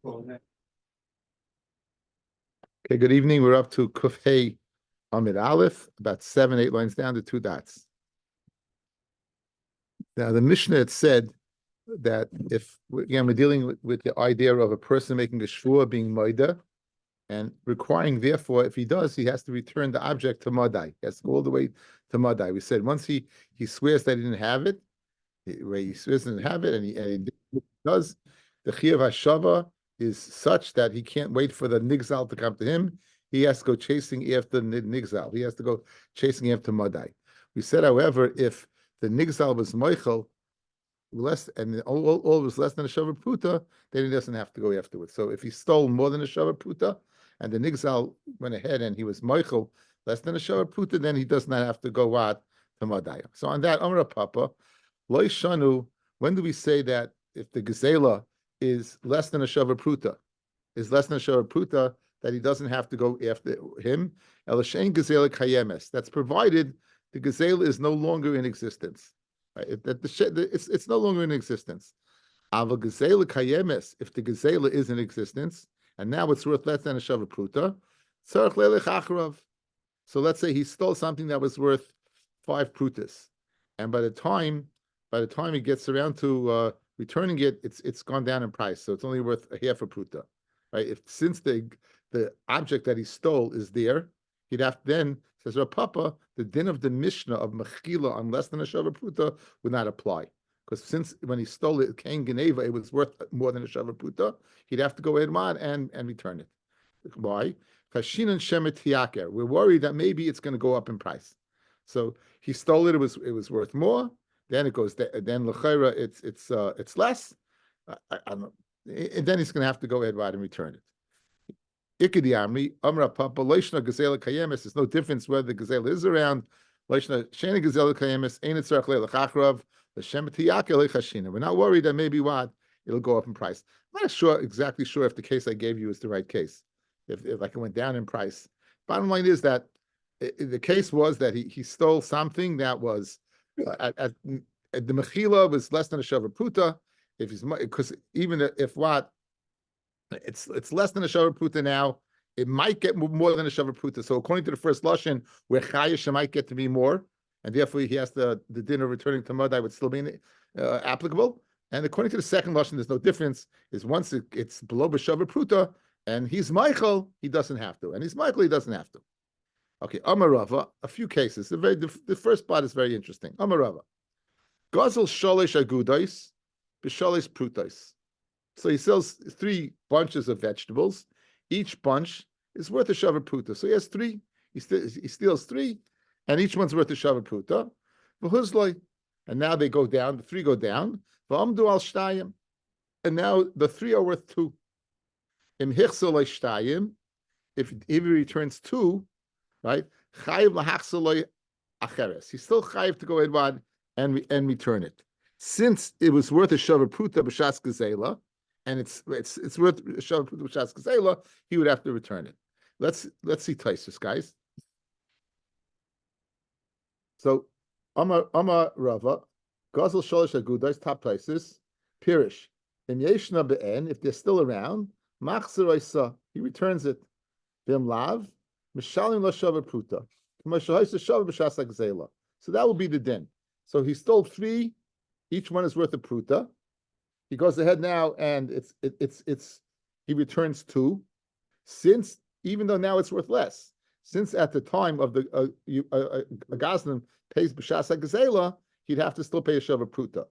Okay, good evening. We're up to Kuf Hey Amid Aleph, about 7, 8 lines down to 2 dots. Now, the Mishnah had said that if, again, we're dealing with the idea of a person making a shvua being moida and requiring, therefore, if he does, he has to return the object to Madai. He has to go all the way to Madai. We said once he swears that he didn't have it, he swears he didn't have it, and he does, the Chiyuv Hashava is such that he can't wait for the Nigzal to come to him. He has to go chasing after Nigzal. He has to go chasing after Madai. We said, however, if the Nigzal was Moichel, less, and all was less than a Shavar Pruta, then he doesn't have to go afterwards. So if he stole more than a Shavar Pruta, and the Nigzal went ahead and he was Moichel, less than a Shavar Pruta, then he does not have to go out to Madai. So on that, Amra Papa, Loi Shanu, when do we say that if the Gezela is less than a Shavar Pruta, that he doesn't have to go after him? Elashein Gezela Kayemes. That's provided the Gezela is no longer in existence. Right? It's no longer in existence. Ava Gezela Kayemes, if the Gezela is in existence, and now it's worth less than a Shavar Pruta, Tzarech Lelech Acharav. So let's say he stole something that was worth 5 prutas, and by the time he gets around to returning it, it's gone down in price, so it's only worth a half a pruta, right? Since the object that he stole is there, he'd have to then, says Rav Papa, the din of the Mishnah of mechila on less than a shavar pruta would not apply, because since when he stole it, Kain Geneva, it was worth more than a shavar pruta, he'd have to go Edmad and return it. Why? We're worried that maybe it's going to go up in price. So he stole it; it was worth more. Then it goes. Then l'chayra, it's less. I don't know. And then he's going to have to go ahead and return it. Ikedi Amri Amra Papa Leishna Gazela Kayemis. There's no difference whether the gazela is around. Leishna Sheni Gazela Kayemis ain't it tzarich le'lachachrav l'shem tiyake le'chashina. We're not worried that maybe it'll go up in price. I'm not exactly sure if the case I gave you is the right case. If like it went down in price. Bottom line is that the case was that he stole something that was at the mechila was less than a shavar pruta. If he's, because even if it's less than a shavar pruta now, it might get more than a shavar pruta. So according to the first lashon, where chayish might get to be more, and therefore he has the din of returning to Madai would still be applicable. And according to the second lashon, there's no difference. Is once it's below a shavar pruta, and he's Michael, he doesn't have to. And he's Michael, he doesn't have to. Okay, Amarava, a few cases. The first part is very interesting. Amarava. Gazel sholish agudais, b'sholish prutais. So he sells 3 bunches of vegetables. Each bunch is worth a shavar pruta. So he has 3. He steals 3, and each one's worth a shavar pruta. And now they go down. The 3 go down. V'amdu al shtayim. And now the 3 are worth 2. If he returns 2, right? He's still chayiv to go ahead and return it. Since it was worth a shavar pruta b'shas gazela, and it's worth a shavar pruta b'shas gazela, he would have to return it. Let's see Taisus, guys. So Amar Rava, Gazel Sholish Agudas, top Taisus, Pirish, in Yeshna Be'en, if they're still around, Machzer he returns it. Vim Lav, Mishalim La Shavar Pruta. So that will be the din. So he stole 3, each one is worth a pruta. He goes ahead now and he returns 2, since even though now it's worth less, since at the time of the a Gazlan pays b'shas gazela, he'd have to still pay a shavar pruta.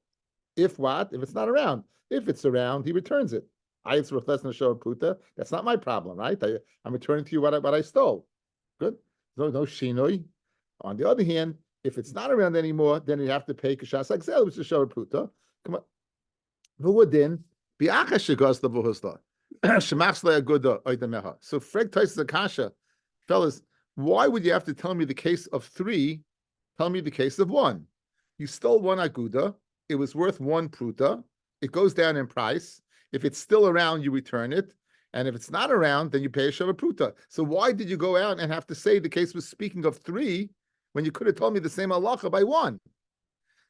If it's not around. If it's around, he returns it. It's worth less than a shavar pruta. That's not my problem, right? I'm returning to you what I stole. Good. No shinoi. On the other hand, if it's not around anymore, then you have to pay kashas agzel, which is shavar pruta. Come on. V'udin bi'achash shegos levuhusla shemachs le'aguda oidameha. So Freg Taisus Akasha, fellas, why would you have to tell me the case of 3? Tell me the case of 1. You stole 1 aguda. It was worth 1 pruta. It goes down in price. If it's still around, you return it. And if it's not around, then you pay a shavar pruta. So why did you go out and have to say the case was speaking of 3 when you could have told me the same halacha by 1?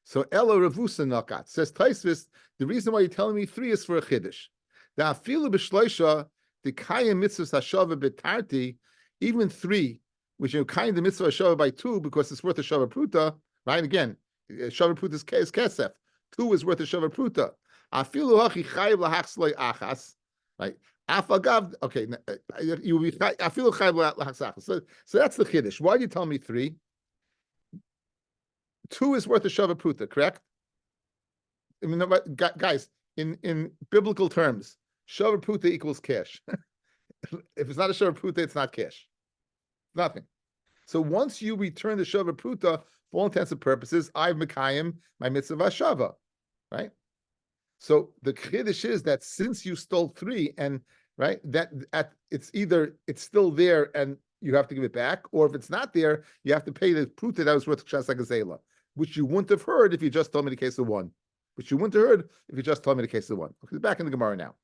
So Ella Ravusa Nakat says Taisvis, the reason why you're telling me 3 is for a chiddush. The afilu b'shloisha the kayim mitzvah hashava betarti, even 3, which you kind the mitzvah hashava by 2 because it's worth a shava pruta, right? Again, shava pruta is kesef. 2 is worth a shava pruta. Afilu hachi chayiv lahachsloi achas, right? Afagav, okay, you be afilu chayiv lahachsloi achas. So that's the chiddush. Why do you tell me 3? 2 is worth a shava pruta, correct? I mean, guys, in biblical terms, shava pruta equals cash. If it's not a shava pruta, it's not cash. Nothing. So once you return the shava pruta, for all intents and purposes, I've mekayim my mitzvah shava, right? So the chiddush is that since you stole 3, and right, that it's either it's still there and you have to give it back, or if it's not there, you have to pay the pruta that was worth kshas gazela, which you wouldn't have heard if you just told me the case of 1. Which you wouldn't have heard if you just told me the case of 1. Okay, back in the Gemara now.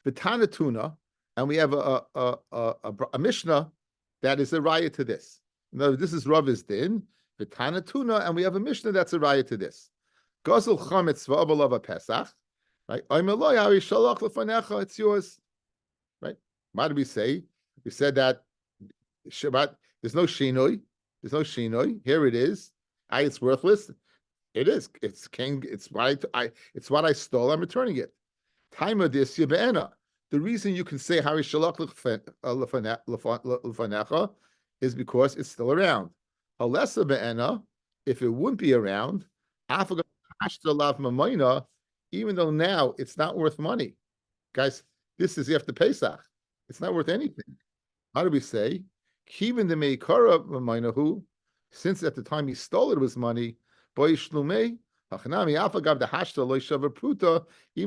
The Tana Tuna, and we have a Mishnah that is a raya to this. No, this is Rav's din. The Tana Tuna, and we have a Mishnah that's a raya to this. Gazul chametz v'abalava pesach, right? It's yours, right? What did we say? We said that Shabbat. There's no shinoi. There's no shinoi. Here it is. It's worthless. It is. It's king. It's what it's what I stole. I'm returning it. Time of this yibena. The reason you can say Hari Shalach Lefanecha is because it's still around. Halesa be'ena, if it wouldn't be around, even though now it's not worth money. Guys, this is after Pesach. It's not worth anything. How do we say? Even the Meikara Mamaynahu, since at the time he stole it was money, boy shlume, even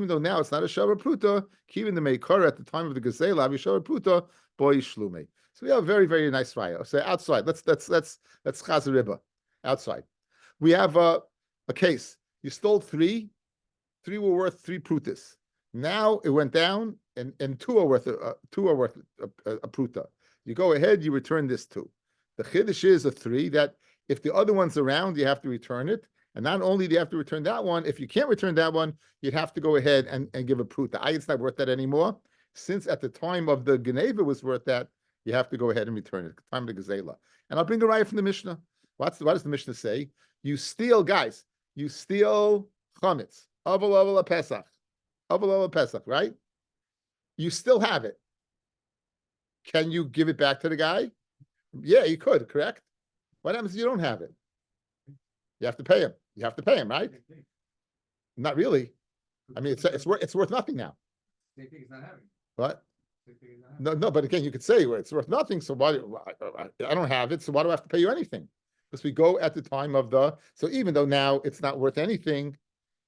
though now it's not a shava pruta, even the meikara at the time of the gazela, shava pruta, boy shlume. So we have a very, very nice raya. So outside, let's chazer riba. Outside, we have a case. You stole 3 were worth 3 prutas. Now it went down, and 2 are worth a pruta. You go ahead, you return this 2. The chiddush is a 3 that if the other one's around, you have to return it. And not only do you have to return that one, if you can't return that one, you'd have to go ahead and give a pruta. It's not worth that anymore. Since at the time of the Geneva was worth that, you have to go ahead and return it. Time of the Gazela. And I'll bring a raya from the Mishnah. What does the Mishnah say? You steal, guys, you steal chametz. Aval Pesach. Aval Pesach, right? You still have it. Can you give it back to the guy? Yeah, you could, correct? What happens if you don't have it? You have to pay him. You have to pay him, right? Not really. I mean, it's worth nothing now. They think it's not having. What? No. But again, you could say well, it's worth nothing. So why? I don't have it. So why do I have to pay you anything? Because we go at the time of the. So even though now it's not worth anything,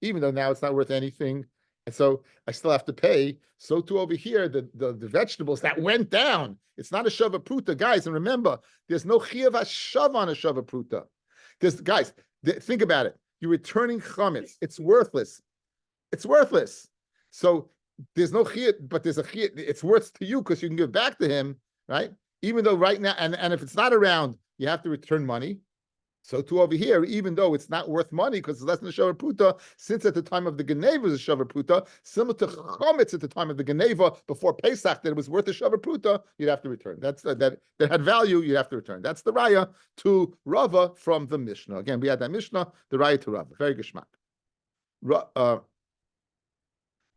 and so I still have to pay. So too over here, the vegetables that went down. It's not a shava pruta, guys. And remember, there's no chiyuv hashav on a shava pruta. Guys, think about it. You're returning chametz. It's worthless. So there's no chiyuv, but there's a chiyuv. It's worth to you because you can give back to him, right? Even though right now, and if it's not around, you have to return money. So too over here, even though it's not worth money because it's less than a shavar pruta, since at the time of the Geneva was a shavar pruta, similar to chametz at the time of the Geneva before Pesach that it was worth a shavar pruta, you'd have to return. That's that had value. You'd have to return. That's the raya to Rava from the Mishnah. Again, we had that Mishnah, the raya to Rava. Very geschmack.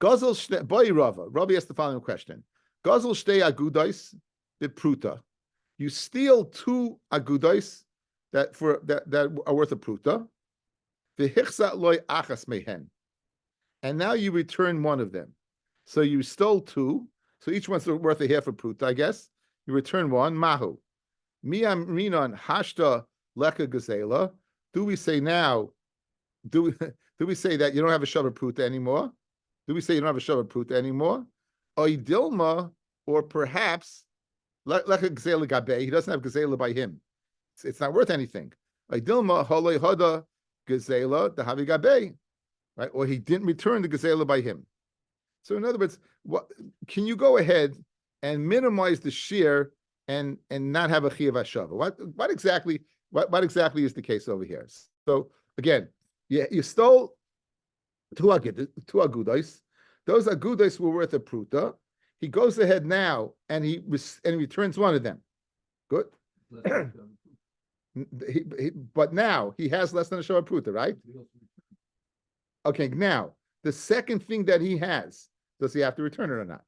Gazel boy Rava. Rabbi asked the following question: Gazel shtei agudais bipruta. You steal 2 agudais that are worth a pruta, the hichsat loy achas mehen, and now you return one of them. So you stole 2, so each one's worth a half a pruta, I guess. You return one. Mahu miyam rinon hashta leka gazela. Do we say now? Do we say that you don't have a shavar pruta anymore? Do we say you don't have a shavar pruta anymore? Oidilma, or perhaps leka gazela gabe. He doesn't have gazela by him. It's not worth anything. Dilma halei hada gazela the havigabe, right? Or he didn't return the gazela by him. So in other words, what can you go ahead and minimize the shear and not have a chiyuv hashava? What exactly is the case over here? So again, you stole 2 agudos. Those agudos were worth a pruta. He goes ahead now and he returns one of them. Good. But now he has less than a shava pruta, right? Okay, now the second thing that he has, does he have to return it or not?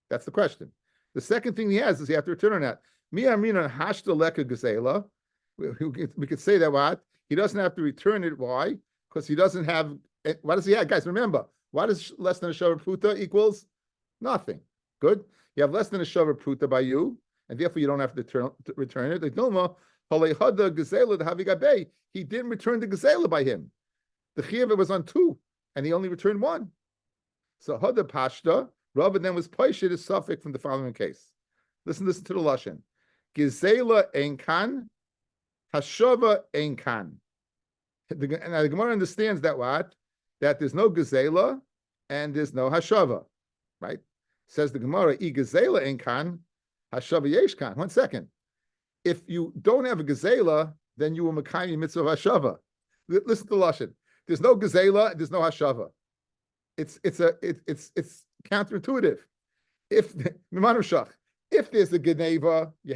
That's the question. The second thing he has, does he have to return it or not? Mi amrina hashta leka gazela. We could say that what? He doesn't have to return it. Why? Because he doesn't have. What does he have? Guys, remember, what is less than a shava pruta equals? Nothing. Good. You have less than a shava pruta by you, and therefore you don't have to return it. He didn't return the gazela by him. The chiyuv was on 2, and he only returned 1. So hada pashta, Rabbi then was paishit is suffix from the following case. Listen to the lashon. Gazela ein kan, hashava ein kan. Now the Gemara understands that what? That there's no gazela and there's no hashava, right? Says the Gemara, I gazela ein kan, hashava yesh kan. 1 second. If you don't have a gazela, then you will mekayim mitzvah hashava. Listen to the lashon. There's no gazela, there's no hashava. It's counterintuitive. If there's a geneva, you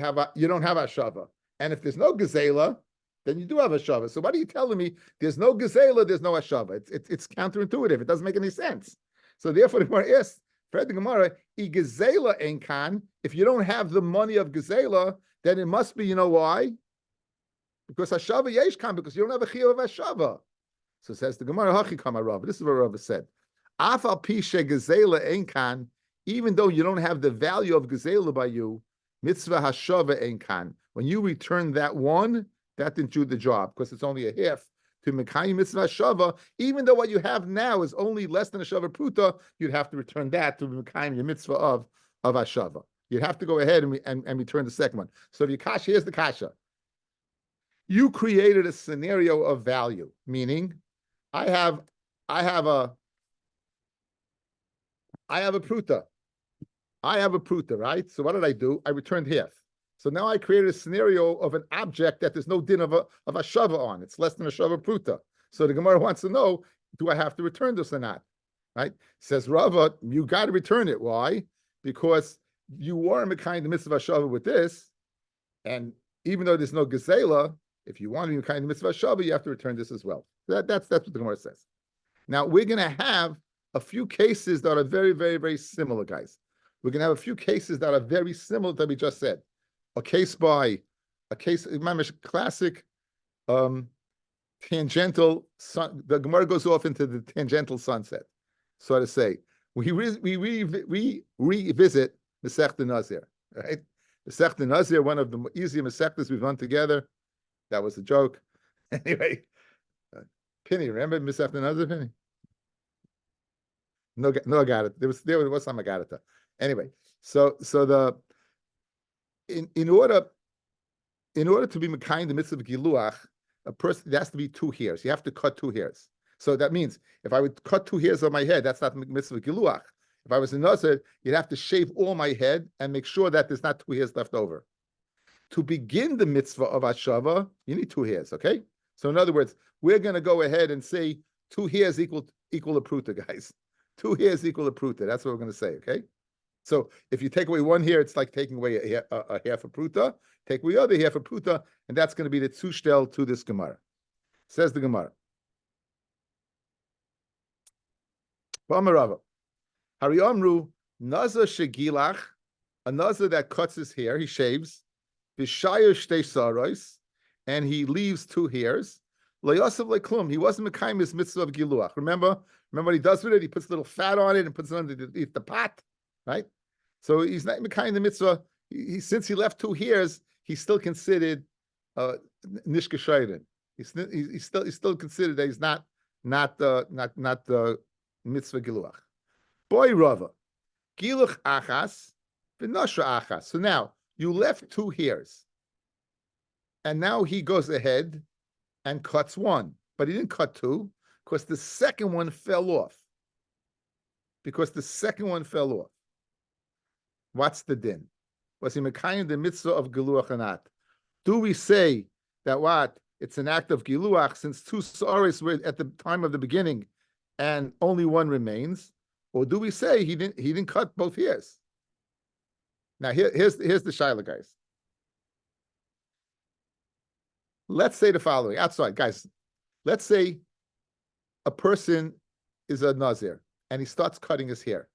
don't have hashava, and if there's no gazela, then you do have hashava. So what are you telling me? There's no gazela, there's no hashava. It's counterintuitive. It doesn't make any sense. So therefore, the Gemara asks, Fred the Gemara, I gazela ein kan. If you don't have the money of gazela, then it must be, you know why? Because hashava yesh kan, because you don't have a chiyuv of hashava. So says the Gemara, Hachi Kama Rav. This is what Rav said. Afal pishe gazela ein kan, even though you don't have the value of gazela by you, mitzvah hashava ein kan. When you return that one, that didn't do the job because it's only a half to mekayim mitzvah hashava. Even though what you have now is only less than a shava pruta, you'd have to return that to mekayim your mitzvah of hashava. You'd have to go ahead and return the second one. So if your kasha, here's the kasha. You created a scenario of value, meaning I have a pruta. I have a pruta, right? So what did I do? I returned half. So now I created a scenario of an object that there's no din of a shava on. It's less than a shava pruta. So the Gemara wants to know, do I have to return this or not? Right? Says Rava, you got to return it. Why? Because you were mekayim the mitzvah shava with this, and even though there's no gazela, if you want to be mekayim the mitzvah shava, you have to return this as well. That's what the Gemara says. Now we're going to have a few cases that are very, very, very similar, guys. We're going to have a few cases that are very similar that we just said. A case, classic tangential sun. The Gemara goes off into the tangential sunset, so to say. We revisit Masechta Nazir, right? Masechta Nazir, one of the easier Masechtas we've run together. That was a joke. Anyway, Penny, remember Masechta Nazir, Penny? No, I got it. There was some I got it. Anyway, so in order to be mekayim the mitzvah of giluach, a person there has to be 2 hairs. You have to cut 2 hairs. So that means if I would cut 2 hairs on my head, that's not mitzvah giluach. If I was a nazir, you'd have to shave all my head and make sure that there's not 2 hairs left over. To begin the mitzvah of hashava, you need 2 hairs. Okay. So in other words, we're going to go ahead and say 2 hairs equal a pruta, guys. 2 hairs equal a pruta. That's what we're going to say. Okay. So if you take away 1 hair, it's like taking away a half a pruta. Take away the other half a pruta, and that's going to be the zushtel to this Gemara. Says the Gemara. B'amarava. Hari amru nazar shegilach, a nazar that cuts his hair, he shaves. V'shayir shtei saros, and he leaves 2 hairs. Lo yasav leklum. He wasn't mekayim his mitzvah of giluach. Remember what he does with it? He puts a little fat on it and puts it underneath the pot, right? So he's not mekayim the mitzvah. Since he left 2 hairs, he's still considered nishka shayrin. He's still considered that he's not the mitzvah giluach. Boy Rava, giluch achas v'nashra achas. So now you left 2 hairs, and now he goes ahead and cuts 1, but he didn't cut 2 because the second one fell off. What's the din? Was he mekayim the mitzvah of giluach or not? Do we say that what? It's an act of giluach since 2 saris were at the time of the beginning and only 1 remains? or do we say he didn't cut both ears? Now here's the shaila, guys. Let's say the following. Outside, guys. Let's say a person is a nazir and he starts cutting his hair.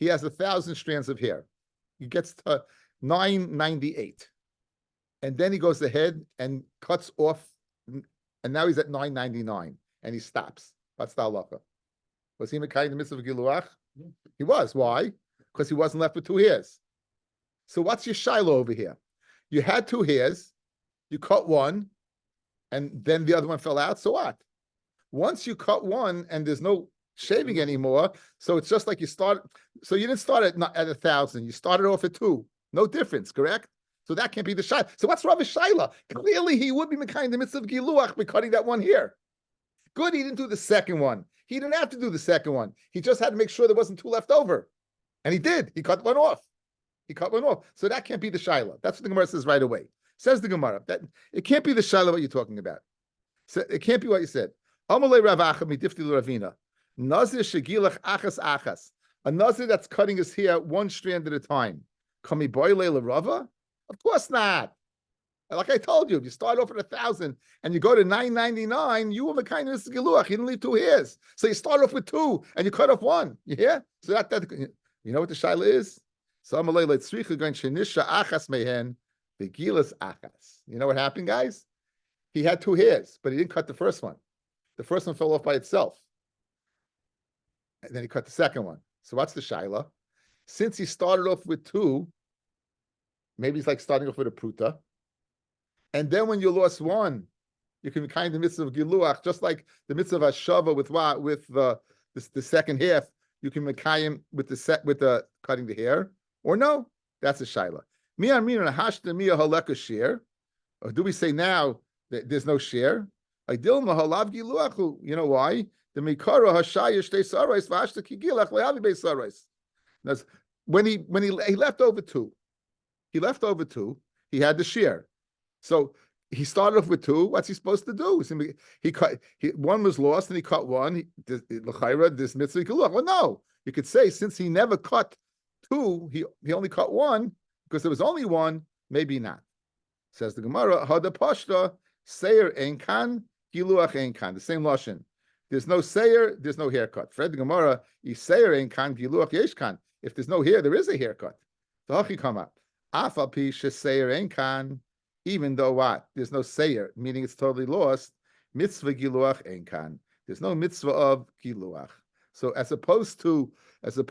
He has 1,000 strands of hair. He gets to 998. And then he goes ahead and cuts off, and now he's at 999, and he stops. What's the halacha? Was he Mekayim the mitzvah of Giluach? Yeah. He was. Why? Because he wasn't left with 2 hairs. So what's your shiloh over here? You had 2 hairs, you cut one, and then the other one fell out. So what? Once you cut one and there's no shaving anymore, so it's just like you start. So you didn't start at 1,000. You started off at 2. No difference, correct? So that can't be the shaila. So what's Rabbi Shaila? Clearly, he would be Mekayim the mitzvah of Giluach by cutting that one here. Good, he didn't do the second one. He didn't have to do the second one. He just had to make sure there wasn't 2 left over. And he did. He cut one off. So that can't be the shaila. That's what the Gemara says right away. Says the Gemara. That it can't be the shaila what you're talking about. So it can't be what you said. Amalei Rav Acha midifti l'Ravina. Nazir shegilach achas achas. A nazir that's cutting his hair 1 strand at a time. Kami boile l'Rava? Of course not. Like I told you, if you start off at 1,000 and you go to 999, you were Mekayim the Giluach. You didn't leave 2 hairs. So you start off with 2 and you cut off 1. You hear? So that you know what the shaila is? So Amalei le'tzricha going shenisha achas mehen begilas achas. You know what happened, guys? He had 2 hairs, but he didn't cut the first one. The first one fell off by itself. And then he cut the second one. So what's the shaila? Since he started off with 2, maybe it's like starting off with a pruta. And then when you lost 1, you can kind the mitzvah of Giluach, just like the mitzvah of Hashava with what? With the second half, you can Mekayim with the cutting the hair. Or no, that's a shaila. Or do we say now that there's no share? You know why? The mikara hashaya shtei sarais v'ashta kigilach le'avi bei sarais. When he left over 2, he had the shear. So he started off with 2. What's he supposed to do? He cut. One was lost, and he cut 1. This mitzvah giluach. Well, no, you could say since he never cut 2, he only cut 1 because there was only 1. Maybe not. Says the Gemara, Hada Pashta Seir Ein Kan Giluach Ein Kan. The same lashon. There's no Seir, there's no haircut. Fred the Gemara, Seir Ein Kan Giluach Yesh Kan. If there's no hair, there is a haircut. The Hachi come up. Afal Pi Seir Ein Kan. Even though what? There's no Seir, meaning it's totally lost. Mitzvah Giluach Ein Kan. There's no mitzvah of Giluach. So as opposed to the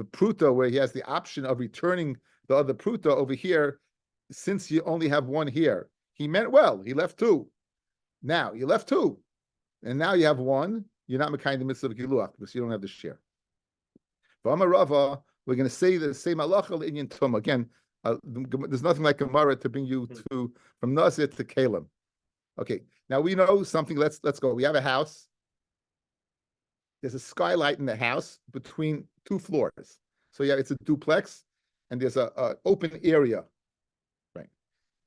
pruta where he has the option of returning the other pruta over here, since you only have 1 here, he meant well. He left 2. Now you left 2, and now you have 1. You're not Mekayim the mitzvah of Giluach because you don't have the share. V'amar Rava, we're going to say the same halacha l'inyan tumah again. There's nothing like Gemara to bring you to from Nazir to Kalim. Okay, now we know something. Let's go. We have a house. There's a skylight in the house between 2 floors. So yeah, it's a duplex, and there's a open area. Right.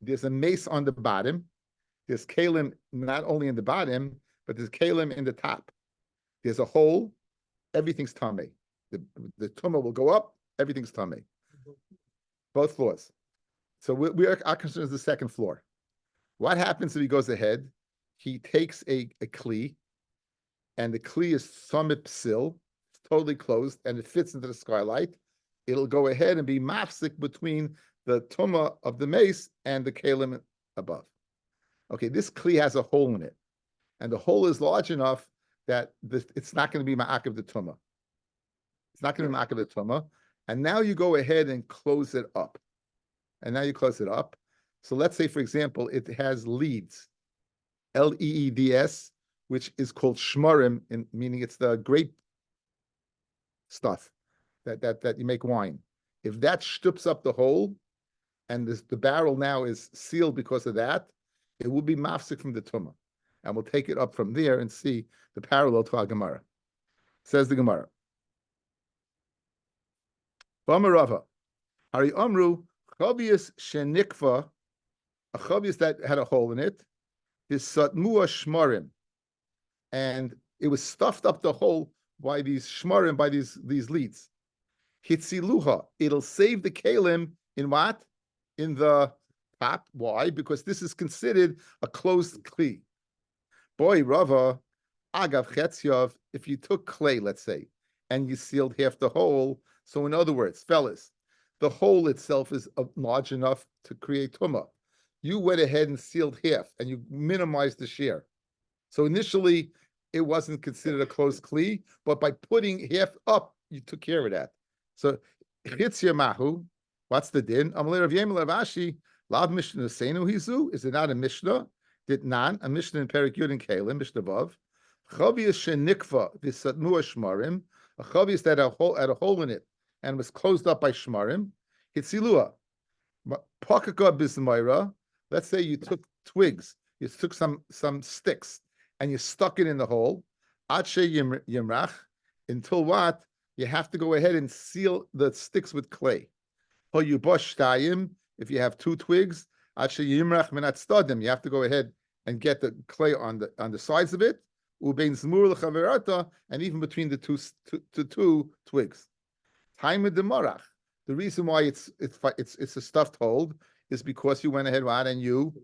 There's a mace on the bottom. There's kalim not only in the bottom, but there's kalim in the top. There's a hole. Everything's tamei. The tumah will go up. Everything's tamei. Both floors. So our concern is the second floor. What happens if he goes ahead? He takes a kli, and the kli is samit psil. It's totally closed, and it fits into the skylight. It'll go ahead and be mafsik between the tumah of the mace and the kalim above. Okay, this kli has a hole in it, and the hole is large enough that it's not going to be ma'akiv the tumah. It's not going to be ma'akiv the tumah. And now you go ahead and close it up. And now you close it up. So let's say, for example, it has leads, Leeds, which is called shmarim, meaning it's the grape stuff that you make wine. If that shtups up the hole, and the barrel now is sealed because of that, it will be mafsik from the tumah. And we'll take it up from there and see the parallel to our Gemara. Says the Gemara. B'amarava, Hari Amru, chavius shenikva, a chavius that had a hole in it, is satmua shmarim, and it was stuffed up the hole shmarim, by these leads. Hitziluha, it'll save the kalim in what? In the top. Why? Because this is considered a closed kli. Boy, Rava, agav chetzyav, if you took clay, let's say, and you sealed half the hole, so in other words, fellas, the hole itself is large enough to create tumah. You went ahead and sealed half, and you minimized the share. So initially, it wasn't considered a closed kli, but by putting half up, you took care of that. So, chitzya mahu, what's the din? Amalei Rav Yemi Rav Ashi, lav mishnah seinu hizu. Is it not a mishnah? Did not a mishnah in Perek Yud and Kalim, mishnah vav. Chavius shenikva v'satnu shmarim. A chavius that had a hole in it and was closed up by shmarim. Hitzilua. Pakaka bismayra. Let's say you took twigs, you took some sticks, and you stuck it in the hole. Ache yimrach, until what? You have to go ahead and seal the sticks with clay. If you have 2 twigs, ache yimrach minat stadim, you have to go ahead and get the clay on the sides of it. Ubein zmur lechaverata, and even between the two twigs. Time of the marach. The reason why it's a stuffed hole is because you went ahead and you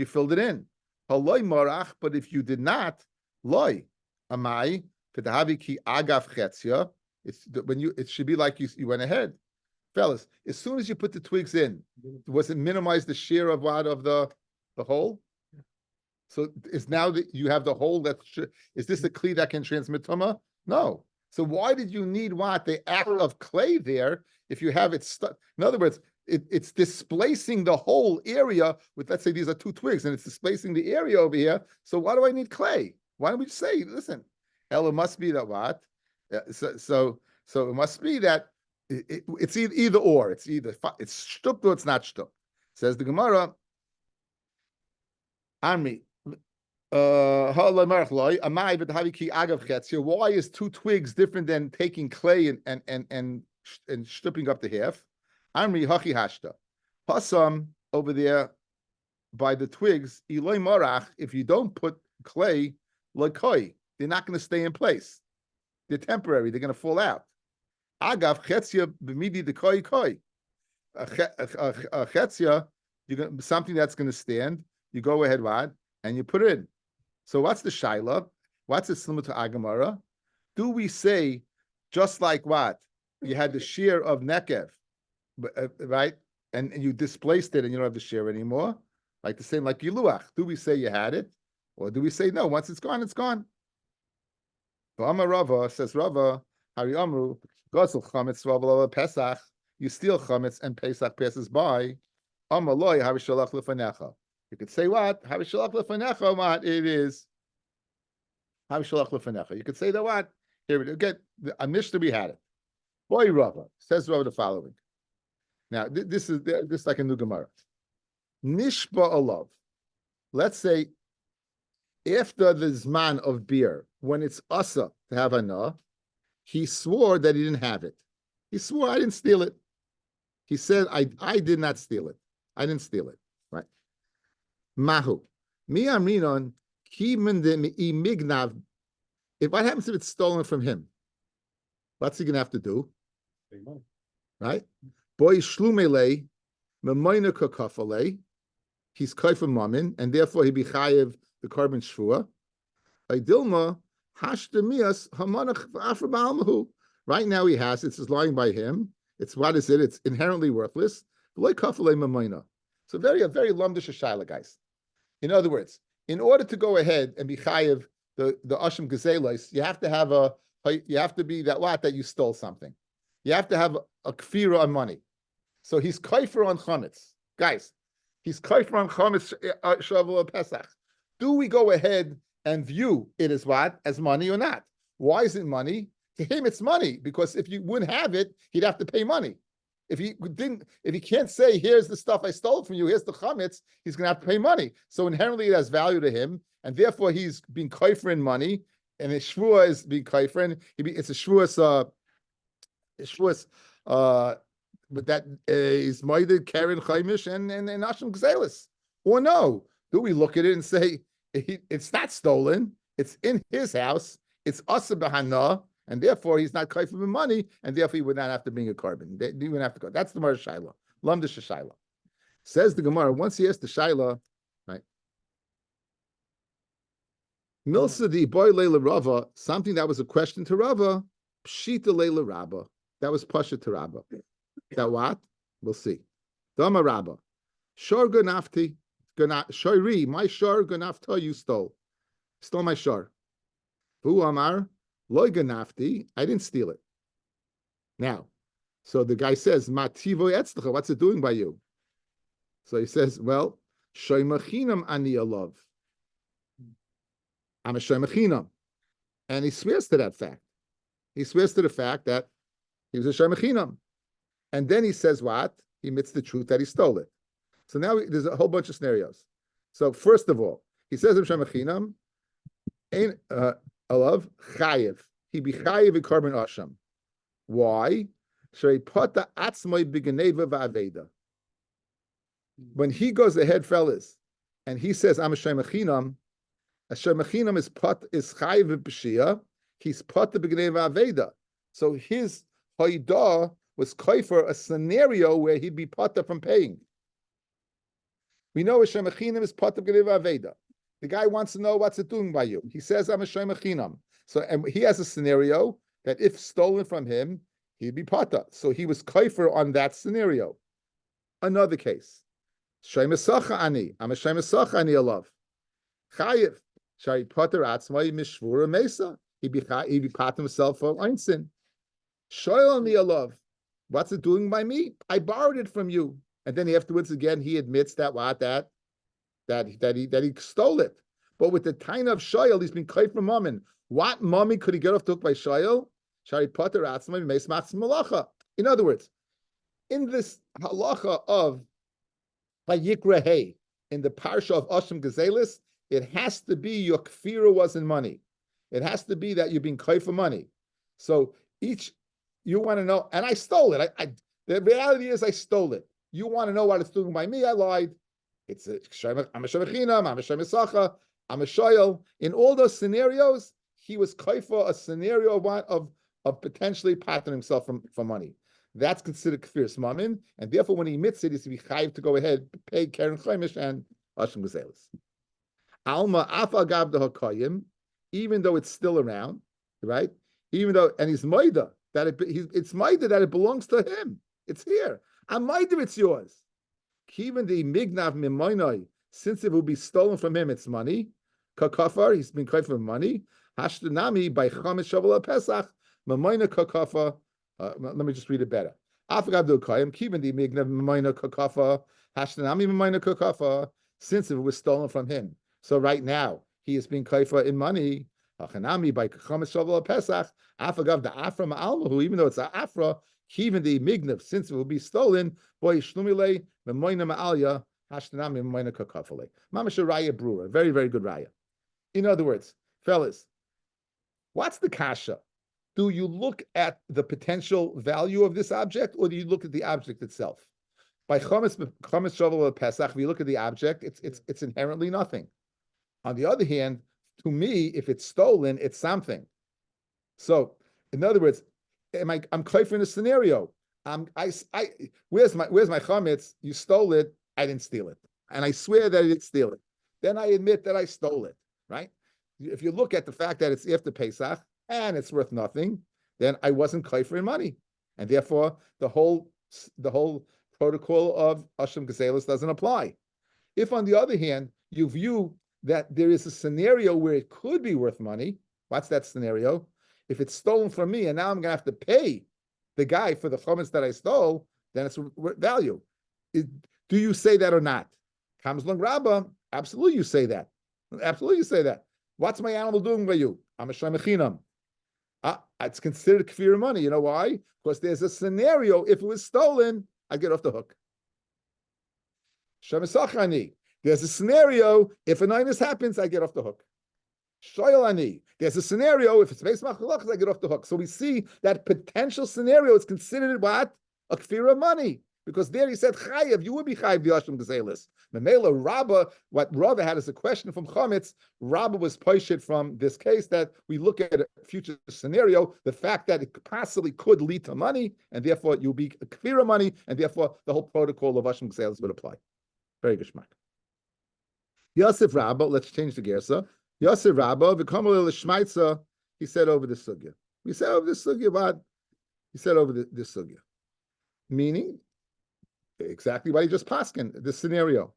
filled it in. Haloi marach, but if you did not, loy amai kedahavi ki agav chetzia. It should be like you went ahead, fellas. As soon as you put the twigs in, was it minimize the shear of the hole? So is now that you have the hole is this a kli that can transmit tumah? No. So why did you need the act of clay there if you have it stuck? In other words, it's displacing the whole area with, let's say these are 2 twigs, and it's displacing the area over here. So why do I need clay? Why don't we just say, listen, it must be that what? So it must be that it's either or. It's shtup or it's not shtup. Says the Gemara, Amri, why is 2 twigs different than taking clay and stripping up the half? Amri hachi hashta. Pasam over there by the twigs, Eloi marach, if you don't put clay, lokoi, they're not going to stay in place. They're temporary, they're going to fall out. Agav chetzia b'midi the koi. Chetzia, something that's going to stand, you go ahead, and you put it in. So what's the shaila? What's it similar to Agamara? Do we say, just like what? You had the shear of nekev, right? And you displaced it and you don't have the shear anymore? Like the same, like Yiluach. Do we say you had it? Or do we say, no, once it's gone, it's gone? V'amar Rava, says Rava, Hari Amru, Gosel chametz v'avla Pesach, you steal chametz and Pesach passes by. Amar loy, Hari Shalach lefanecha. You could say what? Hari Shalach lefanecha, what? It is Hari Shalach lefanecha. You could say that what? Here we get a Mishnah, we had it. Boy Rava, says Rava the following. Now, this is like a new Gemara. Nishba alav. Let's say, after the Zman of beer, when it's asa to have anah, he swore that he didn't have it. He swore, I didn't steal it. He said, I did not steal it. I didn't steal it. Right? Mahu. Mi amrinon ki mignav. What happens if it's stolen from him? What's he going to have to do? Right? Boy shlumele memoina kakafale. He's kaifa mamin, and therefore he be chayev the carbon shvua. Dilma hashtemias hamanach afrabalmahu. Right now he has it's lying by him. It's what is it? It's inherently worthless. Like kafale memoina. So a very lumdish shaila, guys. In other words, in order to go ahead and be chayev the ashim gezelos, you have to be that you stole something. You have to have a kfira on money. So he's kaifer on chametz. Guys, he's kaifer on chametz shavua Pesach. Do we go ahead and view it as what? As money or not? Why is it money? To him, it's money, because if you wouldn't have it, he'd have to pay money. If he can't say, here's the stuff I stole from you, here's the chametz, he's going to have to pay money. So inherently it has value to him, and therefore he's being kaifer in money, and his shvua is being kaifer, and it's a shvuas, but that is Maided, Karen, Chaimish, and Ashim Gzelis. Or no, do we look at it and say, it's not stolen, it's in his house, it's Asa Bahana, and therefore he's not kaifim in money, and therefore he would not have to bring a carbon. He wouldn't have to go. That's the Gemara Shaila. Lamda Shaila. Says the Gemara, once he asked the Shaila, right? Milsa di boy leila Rava, something that was a question to Rava, pshita leila Rabba. That was pasha to Rabba. That what? We'll see. Dama Rabba. Shor ganafti, shori, my shor ganafta you stole. Stole my shor. Who Amar? Loy ganafti, I didn't steal it. Now, so the guy says, Mativo etzlecha, what's it doing by you? So he says, well, shoy machinam ani alav. I'm a shoy machinam. And he swears to that fact. He swears to the fact that he was a shoy machinam. And then he says what? He admits the truth that he stole it. So now there's a whole bunch of scenarios. So first of all, he says I'm shoy machinam, ain't alav chayev. He be chayev in carbon asham. Why? When he goes ahead, fellas, and he says, I'm a shemachinam is chayiv b'shia, he's pot the b'gneva aveda. So his hoidah was kaifer a scenario where he'd be potter from paying. We know a shemachinam is pot the b'gneva aveda. The guy wants to know what's it doing by you. He says, I'm a shemachinam. So, and he has a scenario that if stolen from him, he'd be pata. So he was kaifer on that scenario. Another case. Shaymesacha ani. I'm a shaymesacha ani alav. Chayiv. Shari pater atzmai mishvura mesa. He'd be pat himself for einsin. Shoyl ani alav. What's it doing by me? I borrowed it from you. And then afterwards again, he admits that he stole it. But with the time of shoyl, he's been kaifer mammon. What mummy could he get off the hook by shoyl? In other words, in this halacha of Vayikra Hey, in the parsha of Asham Gazelis, it has to be your kfira wasn't money. It has to be that you're being kai for money. So you want to know, and I stole it. The reality is I stole it. You want to know what it's doing by me? I lied. I'm a shemachinam, I'm a shemesacha, I'm a shoyel. In all those scenarios, he was kai for a scenario of potentially patting himself for money. That's considered kfiras mammon, and therefore when he admits it, he's to be chayiv to go ahead, pay keren chaimish and ashim gazelis. Alma afa gav the hakayim, even though it's still around, right? Even though, and he's maida that it's maida that it belongs to him. It's here. I'm maida, it's yours. Even the mignav mimaynai, since it will be stolen from him, it's money. Kakafar, he's been kaifar for money. Hashtanami by chamesh shavuot pesach. Let me just read it better. Since it was stolen from him. So right now, he is being kaifa in money. By Pesach, the Afra Ma'almahu, even though it's an Afra, even the Mignav, since it will be stolen, boy, Shlumile, Memoina Ma'alya, Hashtanami Memoina Kakafale. Mamasha Raya Brewer, very, very good Raya. In other words, fellas, what's the kasha? Do you look at the potential value of this object, or do you look at the object itself? By Chometz Shavuot Pesach, if you look at the object, it's inherently nothing. On the other hand, to me, if it's stolen, it's something. So, in other words, I'm clear in a scenario. Where's my Chometz? You stole it. I didn't steal it, and I swear that I didn't steal it. Then I admit that I stole it. Right? If you look at the fact that it's after Pesach and it's worth nothing, then I wasn't kaifer in money, and therefore the whole protocol of Asham Gazelis doesn't apply. If, on the other hand, you view that there is a scenario where it could be worth money, what's that scenario? If it's stolen from me and now I'm going to have to pay the guy for the chometz that I stole, then it's value. Do you say that or not? Comes long Rabba, absolutely you say that. Absolutely you say that. What's my animal doing by you? I'm a shemachinam. It's considered kfir money. You know why? Because there's a scenario, if it was stolen, I get off the hook. Shemesachani. There's a scenario, if an inus happens, I get off the hook. Shoyalani. There's a scenario, if it's based machalachas, I get off the hook. So we see that potential scenario is considered what? A kfir money. Because there he said chayev, you would be chayev the Asham Gazelis. Memela Rabba, what Rabba had as a question from Chametz, Rabba was poishit from this case that we look at a future scenario, the fact that it possibly could lead to money, and therefore you'll be kfira money, and therefore the whole protocol of Asham Gazelis would apply. Very good shmak. Yosef Rabba, let's change the gersa. Yosef Rabba, v'kamal l'shmaitza, he said over the sugya. We said over this sugya, but he said over this sugya. Meaning, exactly what he just paskin, this scenario.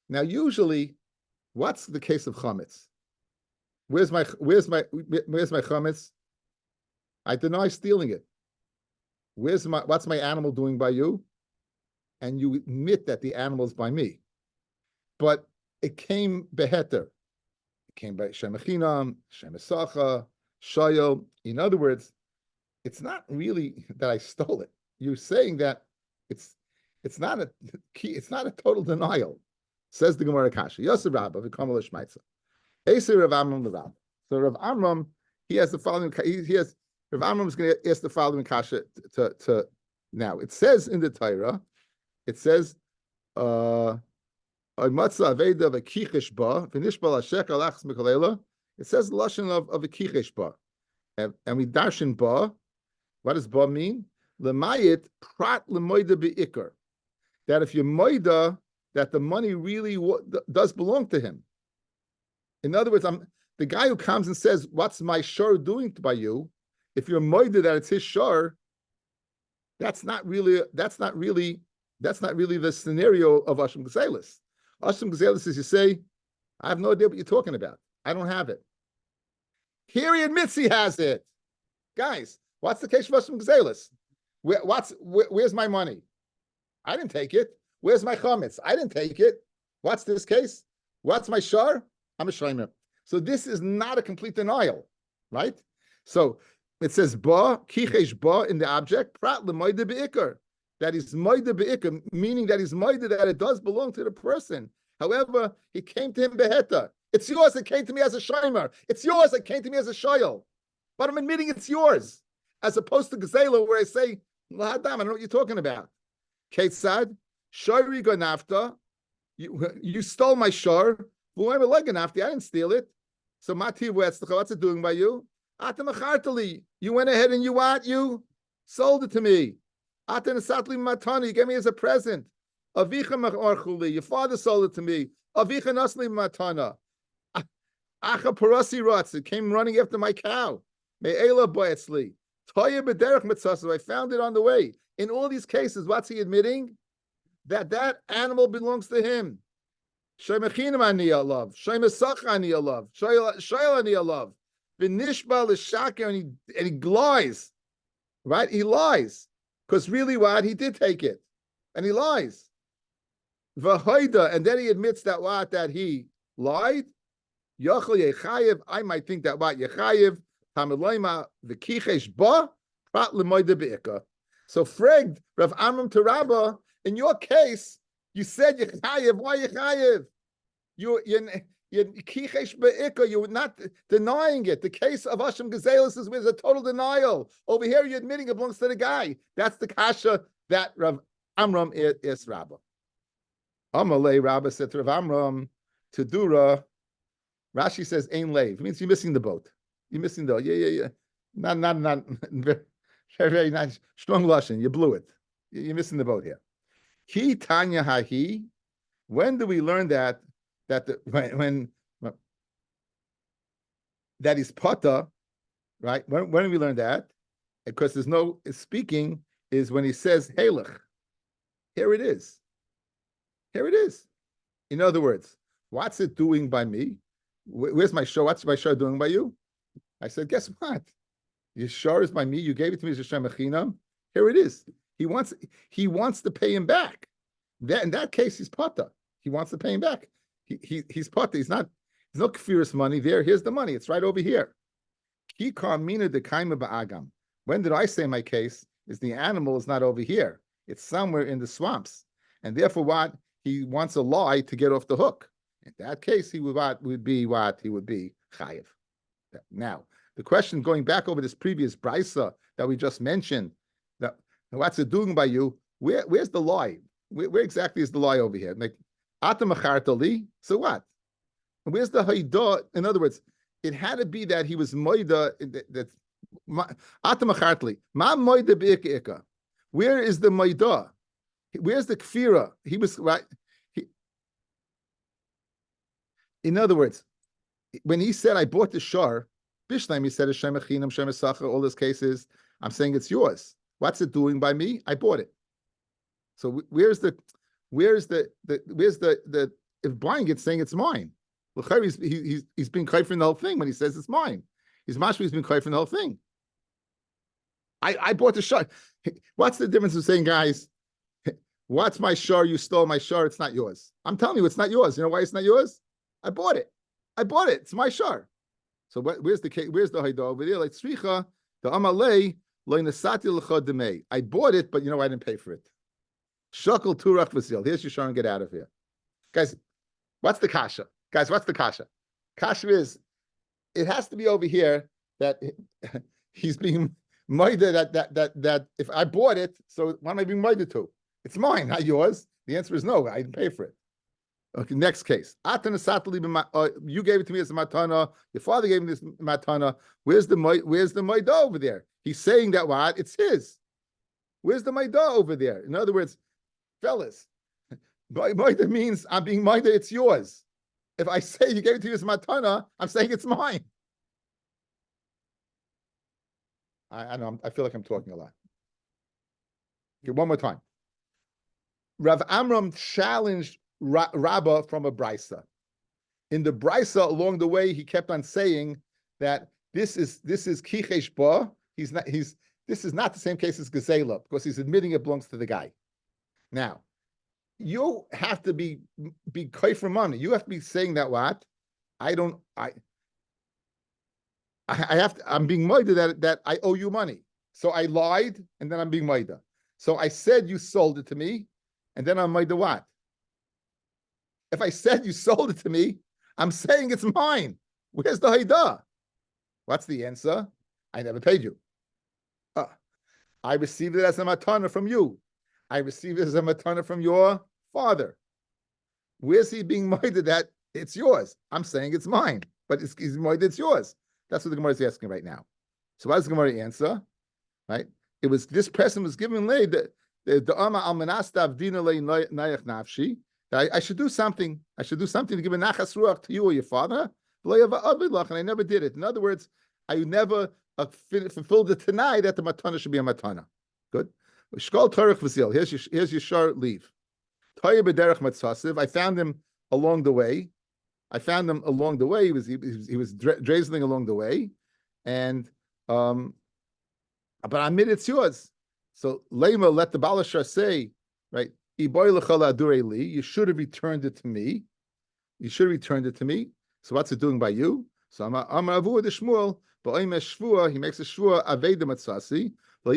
Now, usually, what's the case of chametz? Where's my chametz? I deny stealing it. What's my animal doing by you? And you admit that the animal is by me. But it came beheter. It came by Shem Echinam, Shem Esacha, Shayo. In other words, it's not really that I stole it. You're saying that it's not a key, it's not a total denial. Says the Gemara Kasha. Yosef Rabba, v'kamal l'shmaitza. Eser Rav Amram l'Rav. So Rav Amram, he has the following. Rav Amram is going to ask the following Kasha to now. It says in the Torah, it says, it says the lashon of a kichesh ba, and we darshan ba. What does ba mean? Lemayit prat lemoida beikar. That if you're moida, that the money really does belong to him. In other words, the guy who comes and says, "What's my shor doing by you?" If you're moida that it's his shor, that's not really the scenario of Asham Gazelis. Asham Gazelis is you say, I have no idea what you're talking about. I don't have it. Here he admits he has it. Guys, what's the case of Asham Gazelis? Where's my money? I didn't take it. Where's my chametz? I didn't take it. What's this case? What's my shar? I'm a shleimer. So this is not a complete denial, right? So it says ba, kichesh ba in the object, prat lemoide beikar. That is moide beikar, meaning that he's moide that it does belong to the person. However, he came to him beheta. It's yours that came to me as a shleimer. It's yours that came to me as a shoyel. But I'm admitting it's yours. As opposed to Gazela, where I say, Lahadam, I don't know what you're talking about. Ketzad, Shari Ganafta, you stole my shar. Whoever Leganafti, I didn't steal it. So Mati, what's it doing by you? Atamachartali, you went ahead and you sold it to me. Atanasatli Matani, you gave me as a present. Avicha Macharchuli, your father sold it to me. Avicha Nasli Matana. Acha Parasi Ratz, it came running after my cow. Me'ela Boetzli. Toya Bederach Mitzasu, I found it on the way. In all these cases, what's he admitting? That animal belongs to him. Shemechinam ani alav, Shemesach ani alav, Shoyel ani alav. V'nishba l'shaker, and he lies, right? He lies because really, what he did take it, and he lies. V'hoida, and then he admits that he lied. Yochel yechayev, I might think that yechayev tamiloima v'kichesh ba prat lemoide beika. So fraged Rav Amram to Rabba. In your case, you said Yechayev. Why Yechayev? You're kichesh be'ikah. You're not denying it. The case of Asham Gazelis is with a total denial. Over here, you're admitting it belongs to the guy. That's the kasha that Rav Amram is Rabba. Amalei Rabba said to Rav Amram to Dura. Rashi says Ein Leiv. It means you're missing the boat. You're missing the yeah. Not very nice. Strong lashon. You blew it. You're missing the boat here. Ki Tanya Hahi. When do we learn that when that is pata, right? When do we learn that? Because there's no speaking is when he says Halach. Here it is. Here it is. In other words, what's it doing by me? Where's my show? What's my show doing by you? I said, guess what? Your shor is by me. You gave it to me as a Shem Echinam. Here it is. He wants to pay him back. In that case, he's pata. He wants to pay him back. He's pata. There's no kfiris money there. Here's the money. It's right over here. When did I say my case? Is the animal is not over here. It's somewhere in the swamps. And therefore what? He wants a lie to get off the hook. In that case, he would be chayiv. Now, the question going back over this previous brisa that we just mentioned, that what's it doing by you? Where's the lie? Where exactly is the lie over here? Like, Ata machartali. So what? Where's the haidah? In other words, it had to be that he was moida. That Ata machartali. Ma moida beika. Where is the moida? Where's the kfira? He was right. In other words, when he said, "I bought the shar," Bishleim, he said, "Hashem Echinam, Hashem Esacher." All those cases, I'm saying it's yours. What's it doing by me? I bought it. So where's the if buying it saying it's mine? He's been kaifing the whole thing when he says it's mine. He's been kaifing the whole thing. I bought the shar. What's the difference of saying, guys, what's my shar? You stole my shar. It's not yours. I'm telling you, it's not yours. You know why it's not yours? I bought it. It's my shar. So where's the haidah over there? Like tzricha the amalei lo nesati l'cha demei. I bought it, but you know I didn't pay for it. Shakal turach v'sil. Here's your shar and get out of here, guys. What's the kasha? Guys, what's the kasha? Kasha is it has to be over here that he's being moida that if I bought it, so what am I being moida to? It's mine, not yours. The answer is no. I didn't pay for it. Okay, next case. You gave it to me as a matana. Your father gave me this matana. Where's the maida over there? He's saying that what? It's his. Where's the maida over there? In other words, fellas, maida means I'm being maida. It's yours. If I say you gave it to me as a matana, I'm saying it's mine. I know. I feel like I'm talking a lot. Okay, one more time. Rav Amram challenged Rabba from a brisa. In the brisa, along the way, he kept on saying that this is kichesh ba. This is not the same case as gezela because he's admitting it belongs to the guy. Now, you have to be kaifer money. You have to be saying that what? I'm being moida that I owe you money. So I lied and then I'm being moida. So I said you sold it to me, and then I'm moida what? If I said you sold it to me, I'm saying it's mine. Where's the haidah? What's the answer? I never paid you. I received it as a matana from you. I received it as a matana from your father. Where's he being moided that it's yours? I'm saying it's mine, but he's moided it's yours. That's what the Gemara is asking right now. So what does the Gemara answer? Right? It was this person was given lay the ama almanastav dina lay nayach nafshi. I should do something. I should do something to give a nachas ruach to you or your father. And I never did it. In other words, I never fulfilled the tanai that the matana should be a matana. Good. Shkol tarich v'zil. Here's your shar leave. Toya b'derech matzasiv. I found him along the way. He was drazeling along the way, and but I admit it's yours. So Lema let the balashar say, right? You should have returned it to me. So what's it doing by you? So I'm avu the Shmuel, but he makes a shvua avei the matzasi. I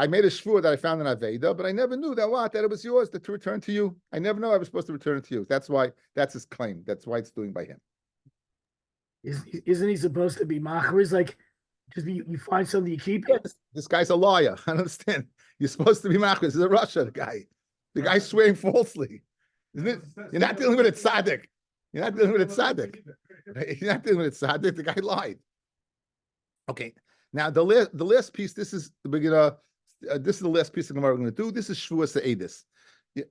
made a shvua that I found in Aveda, but I never knew that it was yours to return to you. I never know I was supposed to return it to you. That's his claim. That's why it's doing by him. Isn't he supposed to be machriz? Like, just you find something you keep? Yeah, this guy's a liar. I don't understand. You're supposed to be machriz. This is a Russia guy. The guy's swearing falsely. Isn't it? You're not dealing with a tzaddik. You're not dealing with a tzaddik. The guy lied. Okay. Now the last piece. This is the last piece of Gemara we're going to do. This is Shvuas Eidis.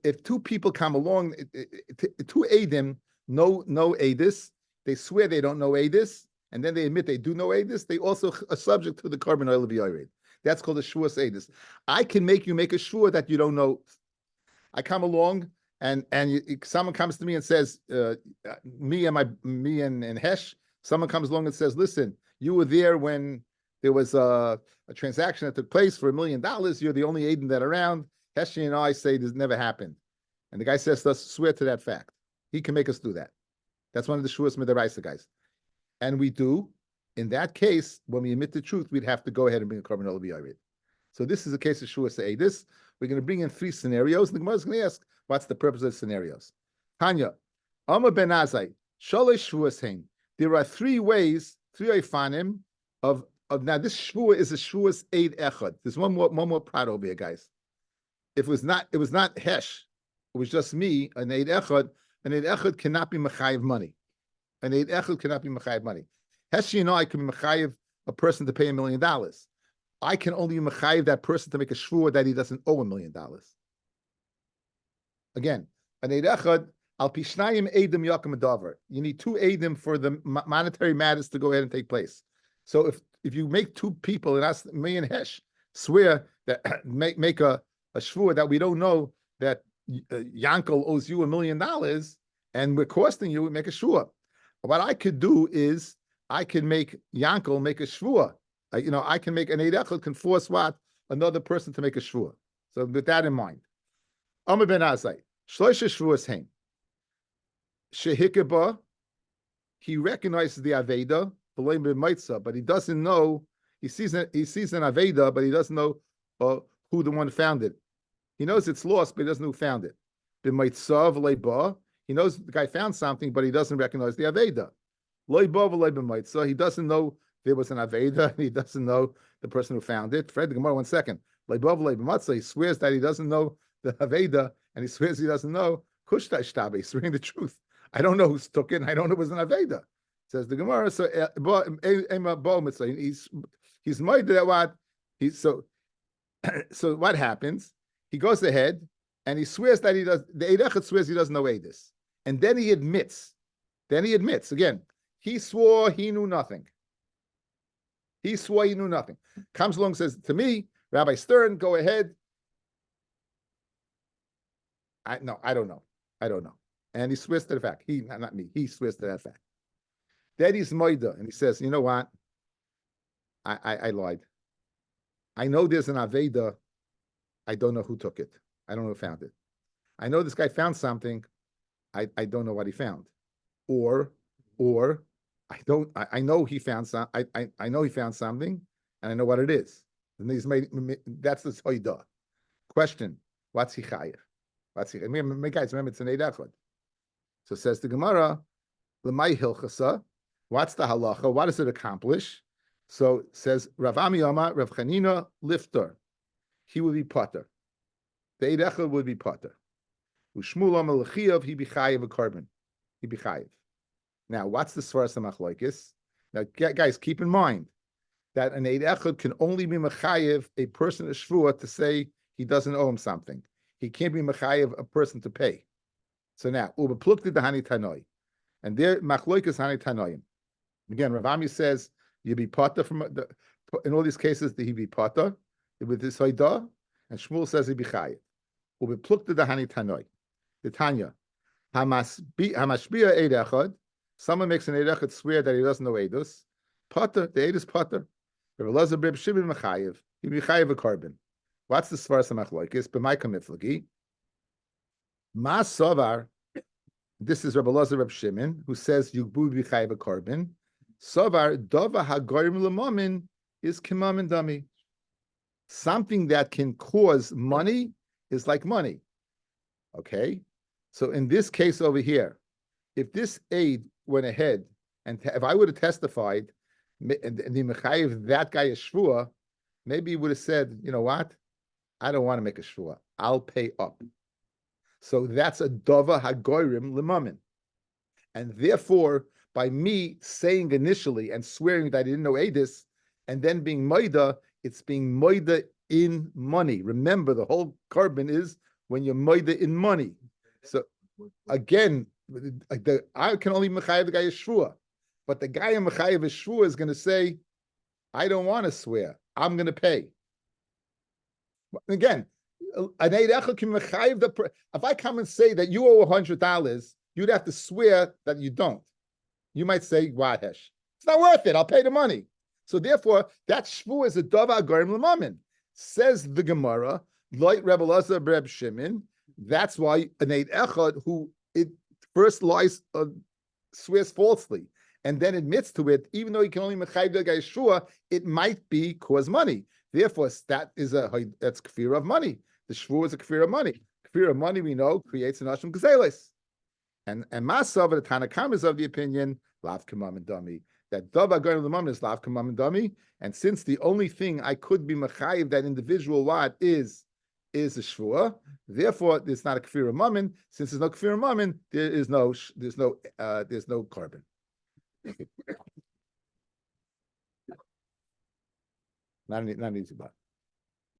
If two people come along, two Eidim know Eidis, they swear they don't know Eidis, and then they admit they do know Eidis, they also are subject to the carbon oil of Yored. That's called a Shvuas Eidis. I can make you make a shvua that you don't know. I come along, and someone comes to me and says, me and Hesh, someone comes along and says, listen, you were there when there was a transaction that took place for $1 million. You're the only agent that around. Heshi and I say this never happened. And the guy says to us, swear to that fact. He can make us do that. That's one of the Shuas Midaraisa guys. And we do. In that case, when we admit the truth, we'd have to go ahead and bring a carbon oil b'yarid. So this is a case of Shuas Eidis. We're going to bring in 3 scenarios. And the Gemara is going to ask, what's the purpose of the scenarios? Tanya, Amar ben Azai, Shalosh Shuas Hein. There are 3 ways, 3 Eifanim of Now this shvua is a shvuas eid echad. There's one more part over here, guys. If it was not hesh. It was just me. An eid echad. An eid echad cannot be mechayiv money. An eid echad cannot be mechayiv money. Hesh, I can be mechayiv a person to pay $1 million. I can only mechayiv that person to make a shvua that he doesn't owe $1 million. Again, an eid echad al pishnayim eidim yakim adavar. You need 2 eidim for the monetary matters to go ahead and take place. So if you make 2 people and ask me and Hesh swear that make a shvua that we don't know that Yankel owes you $1 million and we're costing you, we make a shvua. What I could do is I can make Yankel make a shvua. I can make an eid echad can force another person to make a shvua. So with that in mind, Amar ben Azai shloisha shvuas heim shehikaba. He recognizes the aveda but he doesn't know. He sees an aveda, but he doesn't know who the one found it. He knows it's lost, but he doesn't know who found it. He knows the guy found something, but he doesn't recognize the aveda. He doesn't know there was an aveda, and he doesn't know the person who found it. Fred the Gemara, 1 second. He swears that he doesn't know the aveda, and he swears he doesn't know kushta shtabe. He's swearing the truth. I don't know who took it, and I don't know it was an aveda. Says the Gemara. So he's made that what he's so. So what happens? He goes ahead and he swears that he does. The eid echad swears he doesn't know edus, and then he admits. Again. He swore he knew nothing. Comes along and says to me, Rabbi Stern, go ahead. I don't know. And he swears to the fact. Not me. He swears to that fact. Then he's moida, and he says, you know what? I lied. I know there's an aveda. I don't know who took it. I don't know who found it. I know this guy found something. I don't know what he found. Or I know he found some. I know he found something, and I know what it is. And he's made. That's the soida. Question: what's he chayiv? Guys, remember it's an eid echad. So says the Gemara, l'may hilchasa. What's the halacha? What does it accomplish? So it says Rav Ami Amar, Rav Chanina lifter. He would be potter. The eid echad would be potter. Ushmul Amar l'chiyav, he be chayiv a carbon. He be chayiv. Now, what's the svaras machlokes? Now, guys, keep in mind that an eid echad can only be mechayiv a person a shvua to say he doesn't owe him something. He can't be mechayiv a person to pay. So now, uba plukti the hani tanoi, and there machlokes hani tanoim. Again, Rav Ami says you be potter in all these cases that he be potter with this hoida, and Shmuel says he be chayiv. Uba plukti the hani tanoi. The Tanya hamashbia eid echad. Someone makes an eid echad swear that he doesn't know edus. Potter, the eid is potter. Rav Elazar Reb Shimon mechayiv. He be chayiv a carbon. What's the svaras machlokes? B'may kamiflagi. Ma sovar. This is Rabbi Elazar Reb Shimon who says Yugbu be chayiv a carbon. Sovar dava hagorim l'momin is kimamin dami. Something that can cause money is like money. Okay, so in this case over here, if this aid went ahead and if I would have testified and the mechayiv that guy is shvua, maybe he would have said, you know what, I don't want to make a shvua. I'll pay up. So that's a dava hagorim l'mamin, and therefore by me saying initially and swearing that I didn't know edis, and then being moida, it's being moida in money. Remember, the whole carbon is when you're moida in money. So again, I can only mechayiv the guy is shvua, but the guy in mechayiv is shvua is going to say, I don't want to swear. I'm going to pay. Again, an eid echad can mechayiv the. If I come and say that you owe $100, you'd have to swear that you don't. You might say, Wahesh, it's not worth it. I'll pay the money. So therefore, that shvu is a dava garim l'mamin. Says the Gemara, like Rebbe Elazar Reb Shimon. That's why an eid echad who it first lies swears falsely and then admits to it, even though he can only mechayiv the guy shvua, it might be cause money. Therefore, that's kfir of money. The shvu is a kfir of money. Kfir of money, we know, creates an asham gazelis. And Masav, the Tanakam is of the opinion, lav kamam and dami, that dava going to the mum is lav kamam dami, and since the only thing I could be mechayiv that individual what is a shvua, therefore it's not a kfir mammon. Since there's no kfir mammon, there's no carbon. Not an easy part.